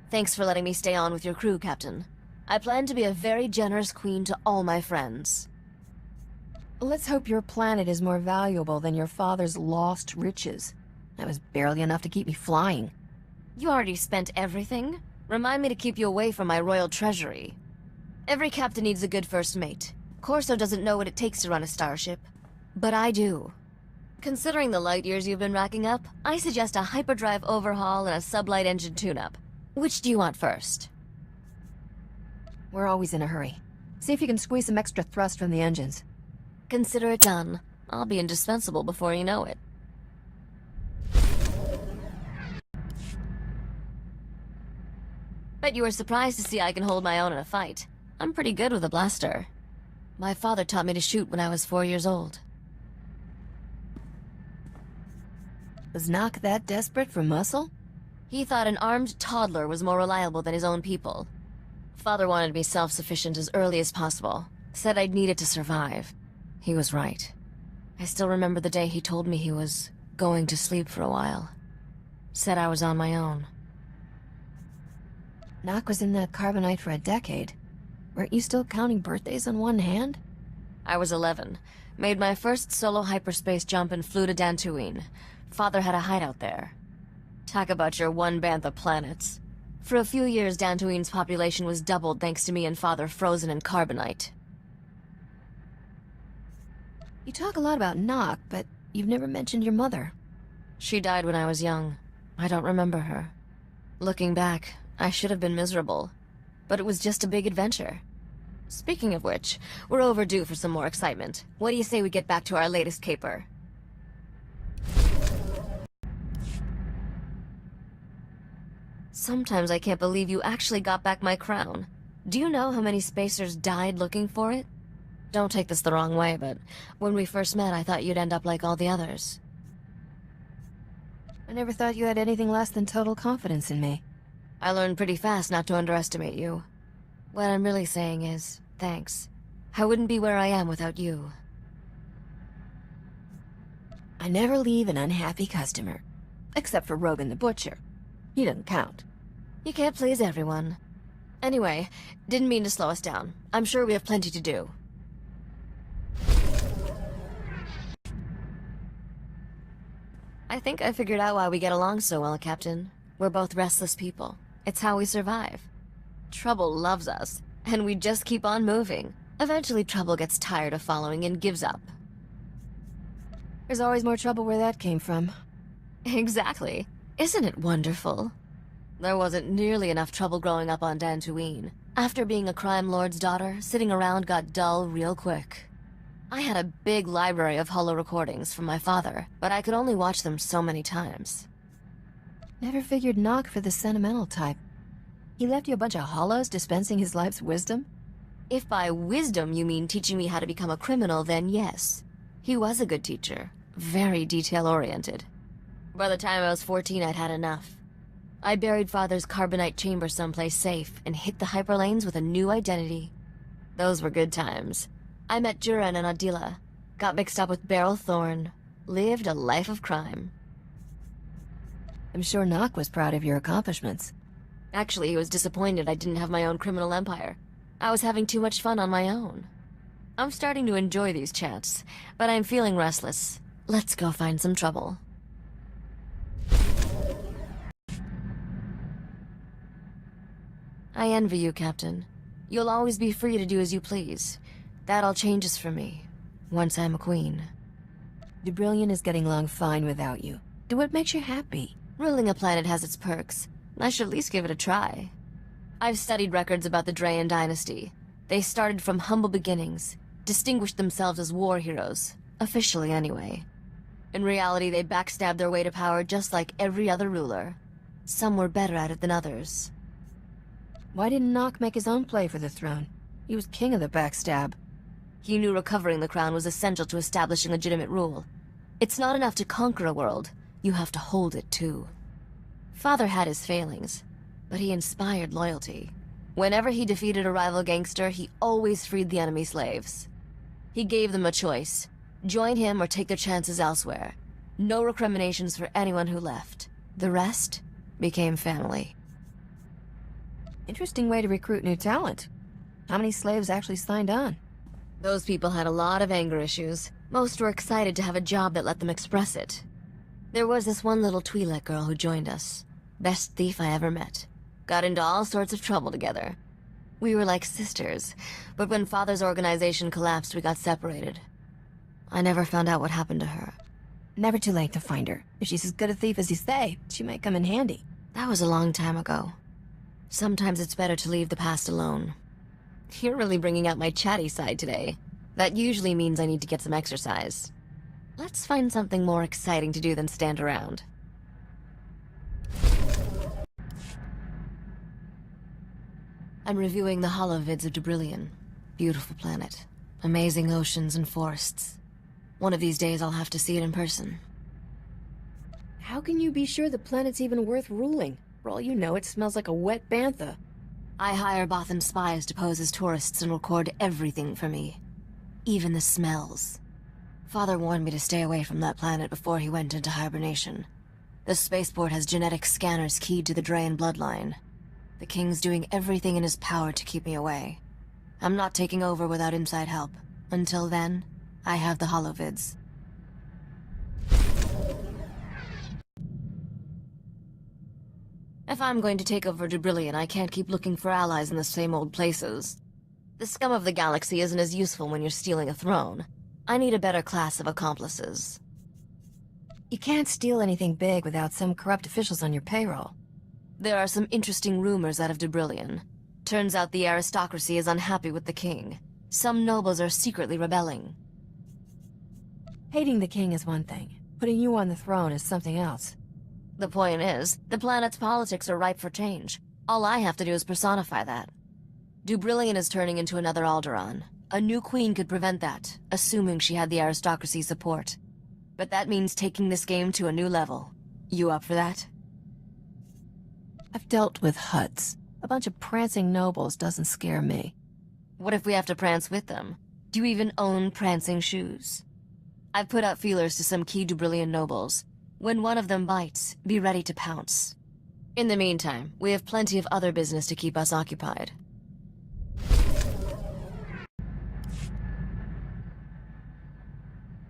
Thanks for letting me stay on with your crew, Captain. I plan to be a very generous queen to all my friends. Let's hope your planet is more valuable than your father's lost riches. That was barely enough to keep me flying. You already spent everything? Remind me to keep you away from my royal treasury. Every captain needs a good first mate. Corso doesn't know what it takes to run a starship, but I do. Considering the light years you've been racking up, I suggest a hyperdrive overhaul and a sublight engine tune-up. Which do you want first? We're always in a hurry. See if you can squeeze some extra thrust from the engines. Consider it done. I'll be indispensable before you know it. Bet you were surprised to see I can hold my own in a fight. I'm pretty good with a blaster. My father taught me to shoot when I was 4 years old. Was Nock that desperate for muscle? He thought an armed toddler was more reliable than his own people. Father wanted me self-sufficient as early as possible. Said I'd need it to survive. He was right. I still remember the day he told me he was going to sleep for a while. Said I was on my own. Nock was in that carbonite for a decade. Weren't you still counting birthdays on one hand? I was 11. Made my first solo hyperspace jump and flew to Dantooine. Father had a hideout there. Talk about your one bantha planets. For a few years, Dantooine's population was doubled thanks to me and Father frozen in carbonite. You talk a lot about Nock, but you've never mentioned your mother. She died when I was young. I don't remember her. Looking back, I should have been miserable. But it was just a big adventure. Speaking of which, we're overdue for some more excitement. What do you say we get back to our latest caper? Sometimes I can't believe you actually got back my crown. Do you know how many spacers died looking for it? Don't take this the wrong way, but when we first met, I thought you'd end up like all the others. I never thought you had anything less than total confidence in me. I learned pretty fast not to underestimate you. What I'm really saying is, thanks. I wouldn't be where I am without you. I never leave an unhappy customer. Except for Rogan the Butcher. He doesn't count. You can't please everyone. Anyway, didn't mean to slow us down. I'm sure we have plenty to do. I think I figured out why we get along so well, Captain. We're both restless people. It's how we survive. Trouble loves us, and we just keep on moving. Eventually, Trouble gets tired of following and gives up. There's always more trouble where that came from. Exactly. Isn't it wonderful? There wasn't nearly enough trouble growing up on Dantooine. After being a crime lord's daughter, sitting around got dull real quick. I had a big library of holo recordings from my father, but I could only watch them so many times. Never figured Nock for the sentimental type. He left you a bunch of holos dispensing his life's wisdom? If by wisdom you mean teaching me how to become a criminal, then yes. He was a good teacher, very detail-oriented. By the time I was 14, I'd had enough. I buried Father's carbonite chamber someplace safe and hit the hyperlanes with a new identity. Those were good times. I met Duran and Adila, got mixed up with Beryl Thorne, lived a life of crime. I'm sure Nock was proud of your accomplishments. Actually, he was disappointed I didn't have my own criminal empire. I was having too much fun on my own. I'm starting to enjoy these chats, but I'm feeling restless. Let's go find some trouble. I envy you, Captain. You'll always be free to do as you please. That all changes for me, once I'm a queen. Dubrillion is getting along fine without you. Do what makes you happy. Ruling a planet has its perks. I should at least give it a try. I've studied records about the Drayan dynasty. They started from humble beginnings, distinguished themselves as war heroes, officially anyway. In reality, they backstabbed their way to power just like every other ruler. Some were better at it than others. Why didn't Nock make his own play for the throne? He was king of the backstab. He knew recovering the crown was essential to establishing legitimate rule. It's not enough to conquer a world, you have to hold it too. Father had his failings, but he inspired loyalty. Whenever he defeated a rival gangster, he always freed the enemy slaves. He gave them a choice: join him or take their chances elsewhere. No recriminations for anyone who left. The rest became family. Interesting way to recruit new talent. How many slaves actually signed on? Those people had a lot of anger issues. Most were excited to have a job that let them express it. There was this one little Twi'lek girl who joined us. Best thief I ever met. Got into all sorts of trouble together. We were like sisters, but when Father's organization collapsed, we got separated. I never found out what happened to her. Never too late to find her. If she's as good a thief as you say, she might come in handy. That was a long time ago. Sometimes it's better to leave the past alone. You're really bringing out my chatty side today. That usually means I need to get some exercise. Let's find something more exciting to do than stand around. I'm reviewing the holovids of Dubrillion. Beautiful planet. Amazing oceans and forests. One of these days I'll have to see it in person. How can you be sure the planet's even worth ruling? For all you know, it smells like a wet bantha. I hire Bothan spies to pose as tourists and record everything for me. Even the smells. Father warned me to stay away from that planet before he went into hibernation. The spaceport has genetic scanners keyed to the Draen bloodline. The King's doing everything in his power to keep me away. I'm not taking over without inside help. Until then, I have the holovids. If I'm going to take over Dubrillion, I can't keep looking for allies in the same old places. The scum of the galaxy isn't as useful when you're stealing a throne. I need a better class of accomplices. You can't steal anything big without some corrupt officials on your payroll. There are some interesting rumors out of Dubrillion. Turns out the aristocracy is unhappy with the king. Some nobles are secretly rebelling. Hating the king is one thing. Putting you on the throne is something else. The point is, the planet's politics are ripe for change. All I have to do is personify that. Dubrillion is turning into another Alderaan. A new queen could prevent that, assuming she had the aristocracy's support. But that means taking this game to a new level. You up for that? I've dealt with Hutts. A bunch of prancing nobles doesn't scare me. What if we have to prance with them? Do you even own prancing shoes? I've put out feelers to some key Dubrillion nobles. When one of them bites, be ready to pounce. In the meantime, we have plenty of other business to keep us occupied.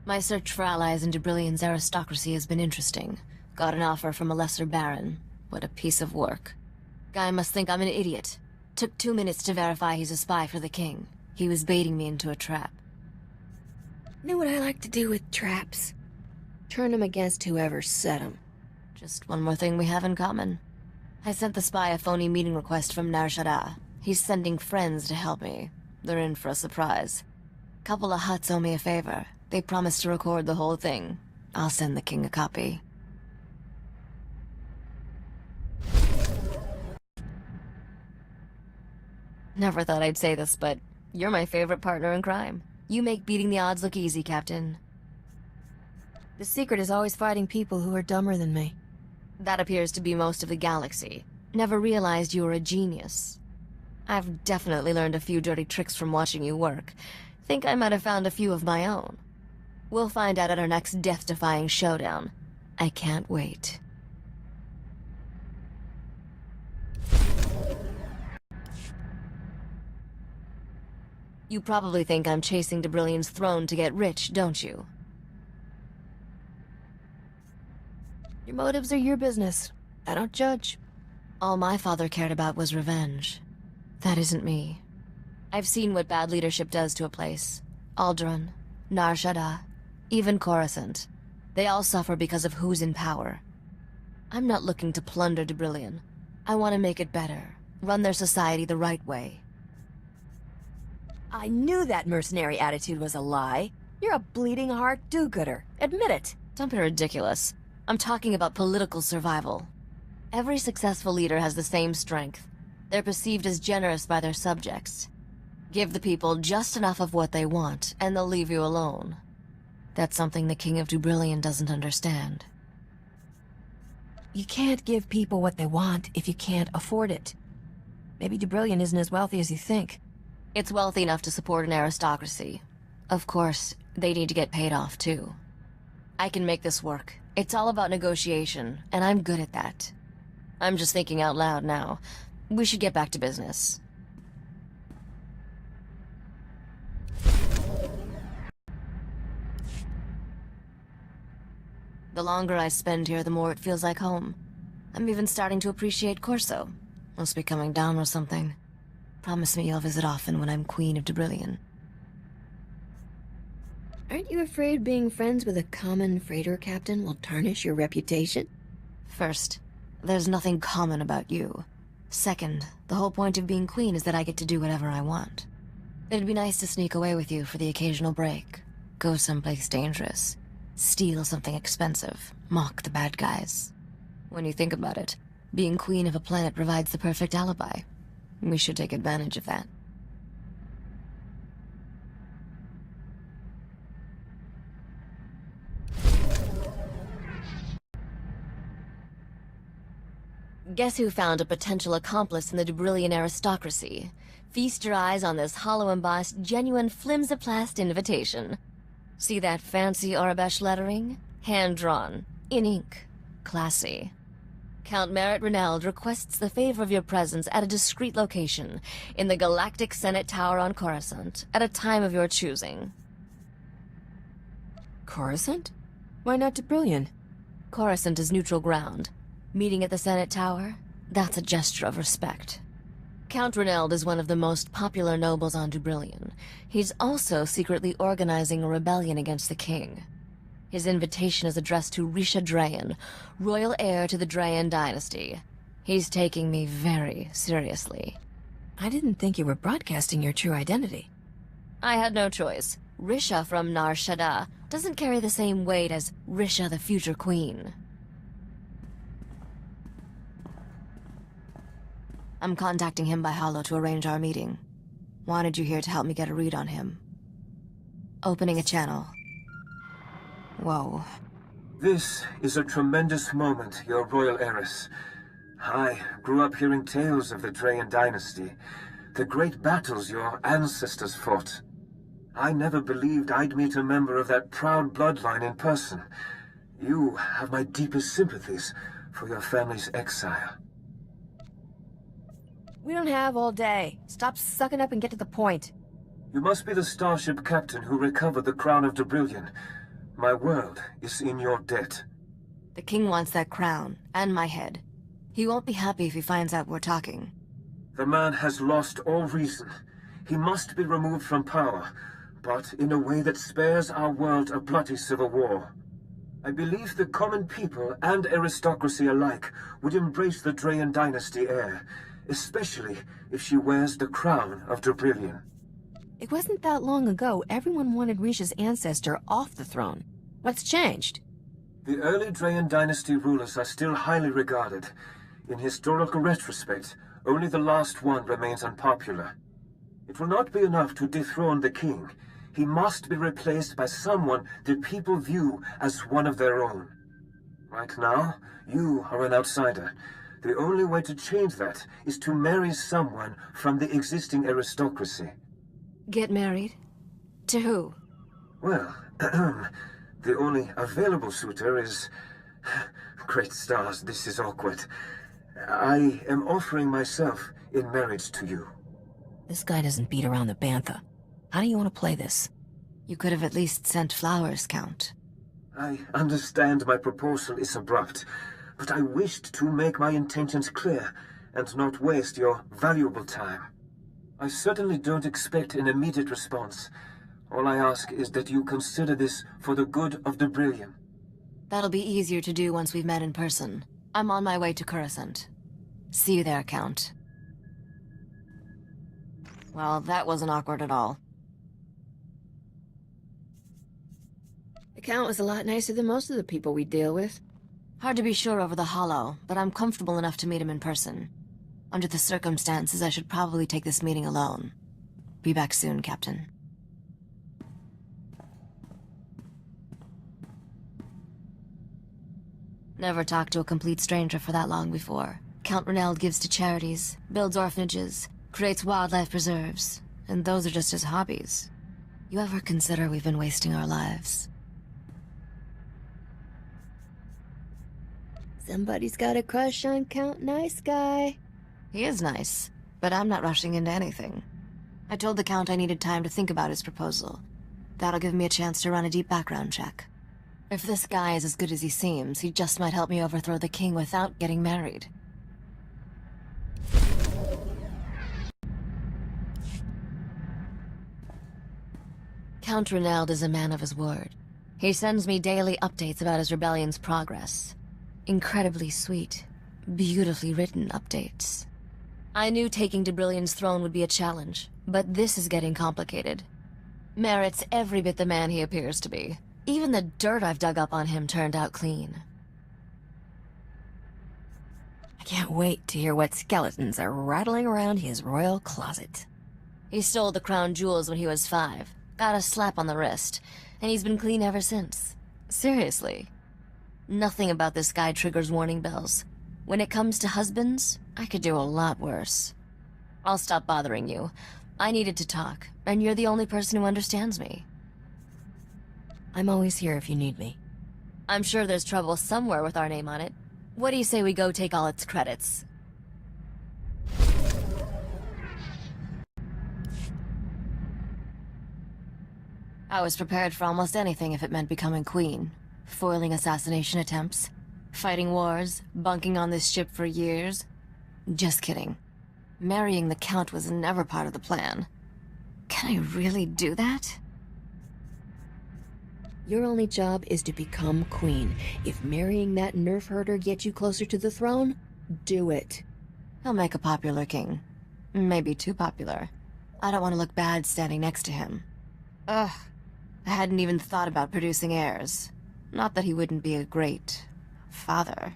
My search for allies in Dubrillion's aristocracy has been interesting. Got an offer from a lesser baron. What a piece of work. Guy must think I'm an idiot. Took 2 minutes to verify he's a spy for the king. He was baiting me into a trap. Know what I like to do with traps? Turn them against whoever set them. Just one more thing we have in common. I sent the spy a phony meeting request from Nar Shaddaa. He's sending friends to help me. They're in for a surprise. Couple of Hutts owe me a favor. They promised to record the whole thing. I'll send the king a copy. Never thought I'd say this, but you're my favorite partner in crime. You make beating the odds look easy, Captain. The secret is always fighting people who are dumber than me. That appears to be most of the galaxy. Never realized you were a genius. I've definitely learned a few dirty tricks from watching you work. Think I might have found a few of my own. We'll find out at our next death-defying showdown. I can't wait. You probably think I'm chasing Dubrillion's throne to get rich, don't you? Your motives are your business. I don't judge. All my father cared about was revenge. That isn't me. I've seen what bad leadership does to a place. Alderaan, Nar Shaddaa, even Coruscant. They all suffer because of who's in power. I'm not looking to plunder Dubrillion. I want to make it better. Run their society the right way. I knew that mercenary attitude was a lie. You're a bleeding heart do-gooder. Admit it. Don't be ridiculous. I'm talking about political survival. Every successful leader has the same strength. They're perceived as generous by their subjects. Give the people just enough of what they want, and they'll leave you alone. That's something the King of Dubrillion doesn't understand. You can't give people what they want if you can't afford it. Maybe Dubrillion isn't as wealthy as you think. It's wealthy enough to support an aristocracy. Of course, they need to get paid off, too. I can make this work. It's all about negotiation, and I'm good at that. I'm just thinking out loud now. We should get back to business. The longer I spend here, the more it feels like home. I'm even starting to appreciate Corso. Must be coming down or something. Promise me you'll visit often when I'm Queen of Debrillion. Aren't you afraid being friends with a common freighter captain will tarnish your reputation? First, there's nothing common about you. Second, the whole point of being queen is that I get to do whatever I want. It'd be nice to sneak away with you for the occasional break. Go someplace dangerous. Steal something expensive. Mock the bad guys. When you think about it, being queen of a planet provides the perfect alibi. We should take advantage of that. Guess who found a potential accomplice in the Debrillion aristocracy? Feast your eyes on this hollow-embossed, genuine flimsiplast invitation. See that fancy Arabesh lettering? Hand-drawn. In ink. Classy. Count Merritt Reneld requests the favor of your presence at a discreet location, in the Galactic Senate Tower on Coruscant, at a time of your choosing. Coruscant? Why not Debrillion? Coruscant is neutral ground. Meeting at the Senate Tower? That's a gesture of respect. Count Reneld is one of the most popular nobles on Debrillion. He's also secretly organizing a rebellion against the king. His invitation is addressed to Risha Drayan, royal heir to the Drayan dynasty. He's taking me very seriously. I didn't think you were broadcasting your true identity. I had no choice. Risha from Nar Shaddaa doesn't carry the same weight as Risha the future queen. I'm contacting him by holo to arrange our meeting. Wanted you here to help me get a read on him. Opening a channel. Whoa. This is a tremendous moment, your royal heiress. I grew up hearing tales of the Drayan dynasty, the great battles your ancestors fought. I never believed I'd meet a member of that proud bloodline in person. You have my deepest sympathies for your family's exile. We don't have all day. Stop sucking up and get to the point. You must be the starship captain who recovered the crown of Debrillion. My world is in your debt. The king wants that crown, and my head. He won't be happy if he finds out we're talking. The man has lost all reason. He must be removed from power, but in a way that spares our world a bloody civil war. I believe the common people and aristocracy alike would embrace the Drayan dynasty heir, especially if she wears the crown of Debrillion. It wasn't that long ago everyone wanted Risha's ancestor off the throne. What's changed? The early Drayan dynasty rulers are still highly regarded. In historical retrospect, only the last one remains unpopular. It will not be enough to dethrone the king. He must be replaced by someone that people view as one of their own. Right now, you are an outsider. The only way to change that is to marry someone from the existing aristocracy. Get married? To who? Well, the only available suitor is... Great stars, this is awkward. I am offering myself in marriage to you. This guy doesn't beat around the bantha. How do you want to play this? You could have at least sent flowers, Count. I understand my proposal is abrupt, but I wished to make my intentions clear and not waste your valuable time. I certainly don't expect an immediate response. All I ask is that you consider this for the good of Debrillion. That'll be easier to do once we've met in person. I'm on my way to Coruscant. See you there, Count. Well, that wasn't awkward at all. The Count was a lot nicer than most of the people we deal with. Hard to be sure over the holo, but I'm comfortable enough to meet him in person. Under the circumstances, I should probably take this meeting alone. Be back soon, Captain. Never talked to a complete stranger for that long before. Count Reneld gives to charities, builds orphanages, creates wildlife preserves, and those are just his hobbies. You ever consider we've been wasting our lives? Somebody's got a crush on Count Nice Guy. He is nice, but I'm not rushing into anything. I told the Count I needed time to think about his proposal. That'll give me a chance to run a deep background check. If this guy is as good as he seems, he just might help me overthrow the king without getting married. Count Renald is a man of his word. He sends me daily updates about his rebellion's progress. Incredibly sweet, beautifully written updates. I knew taking Debrillion's throne would be a challenge, but this is getting complicated. Merritt's every bit the man he appears to be. Even the dirt I've dug up on him turned out clean. I can't wait to hear what skeletons are rattling around his royal closet. He stole the crown jewels when he was 5, got a slap on the wrist, and he's been clean ever since. Seriously. Nothing about this guy triggers warning bells. When it comes to husbands, I could do a lot worse. I'll stop bothering you. I needed to talk, and you're the only person who understands me. I'm always here if you need me. I'm sure there's trouble somewhere with our name on it. What do you say we go take all its credits? I was prepared for almost anything if it meant becoming queen. Foiling assassination attempts, fighting wars, bunking on this ship for years. Just kidding. Marrying the Count was never part of the plan. Can I really do that? Your only job is to become queen. If marrying that nerf herder gets you closer to the throne, do it. He'll make a popular king. Maybe too popular. I don't want to look bad standing next to him. Ugh. I hadn't even thought about producing heirs. Not that he wouldn't be a great father.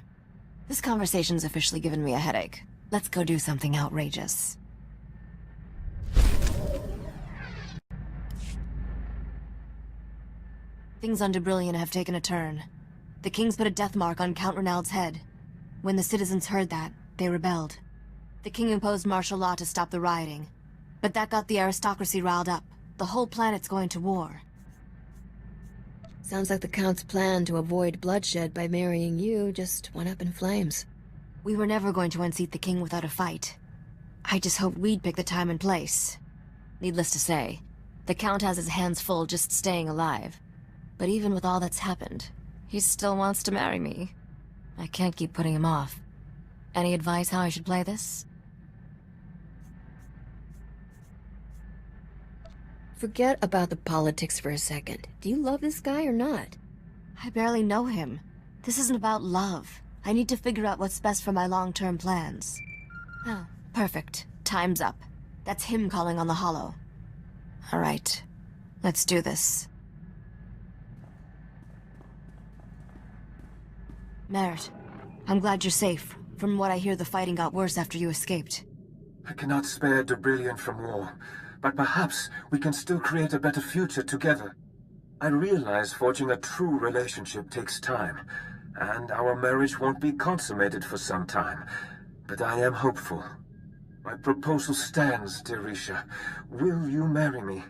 This conversation's officially given me a headache. Let's go do something outrageous. Things on Debrilion have taken a turn. The King's put a death mark on Count Renald's head. When the citizens heard that, they rebelled. The King imposed martial law to stop the rioting. But that got the aristocracy riled up. The whole planet's going to war. Sounds like the Count's plan to avoid bloodshed by marrying you just went up in flames. We were never going to unseat the King without a fight. I just hoped we'd pick the time and place. Needless to say, the Count has his hands full just staying alive. But even with all that's happened, he still wants to marry me. I can't keep putting him off. Any advice how I should play this? Forget about the politics for a second. Do you love this guy or not? I barely know him. This isn't about love. I need to figure out what's best for my long-term plans. Oh, perfect. Time's up. That's him calling on the Hollow. All right. Let's do this. Merritt, I'm glad you're safe. From what I hear, the fighting got worse after you escaped. I cannot spare Debrilion from war, but perhaps we can still create a better future together. I realize forging a true relationship takes time, and our marriage won't be consummated for some time, but I am hopeful. My proposal stands, dear Risha. Will you marry me?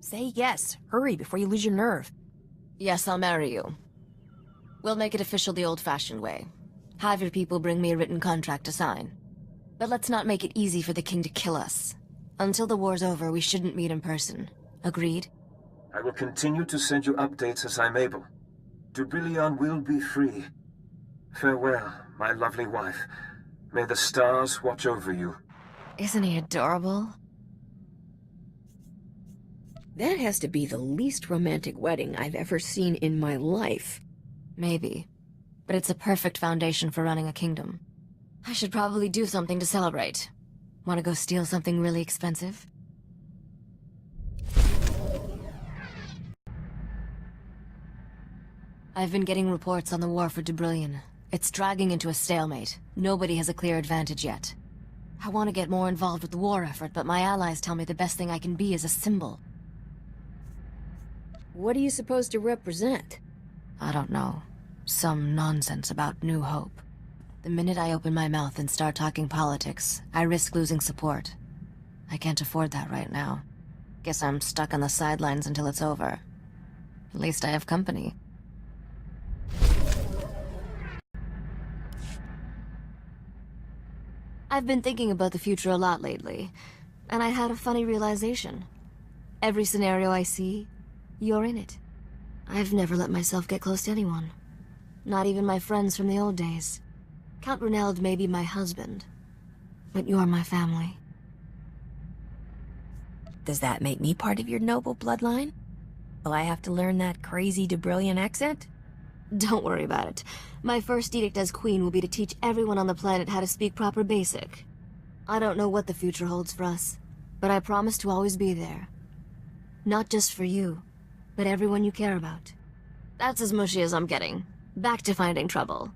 Say yes. Hurry before you lose your nerve. Yes, I'll marry you. We'll make it official the old-fashioned way. Have your people bring me a written contract to sign. But let's not make it easy for the King to kill us. Until the war's over, we shouldn't meet in person. Agreed? I will continue to send you updates as I'm able. Debrilion will be free. Farewell, my lovely wife. May the stars watch over you. Isn't he adorable? That has to be the least romantic wedding I've ever seen in my life. Maybe. But it's a perfect foundation for running a kingdom. I should probably do something to celebrate. Want to go steal something really expensive? I've been getting reports on the war for Debrilion. It's dragging into a stalemate. Nobody has a clear advantage yet. I want to get more involved with the war effort, but my allies tell me the best thing I can be is a symbol. What are you supposed to represent? I don't know. Some nonsense about New Hope. The minute I open my mouth and start talking politics, I risk losing support. I can't afford that right now. Guess I'm stuck on the sidelines until it's over. At least I have company. I've been thinking about the future a lot lately, and I had a funny realization. Every scenario I see, you're in it. I've never let myself get close to anyone. Not even my friends from the old days. Count Bruneld may be my husband, but you're my family. Does that make me part of your noble bloodline? Will I have to learn that crazy Debrillian accent? Don't worry about it. My first edict as queen will be to teach everyone on the planet how to speak proper basic. I don't know what the future holds for us, but I promise to always be there. Not just for you, but everyone you care about. That's as mushy as I'm getting. Back to finding trouble.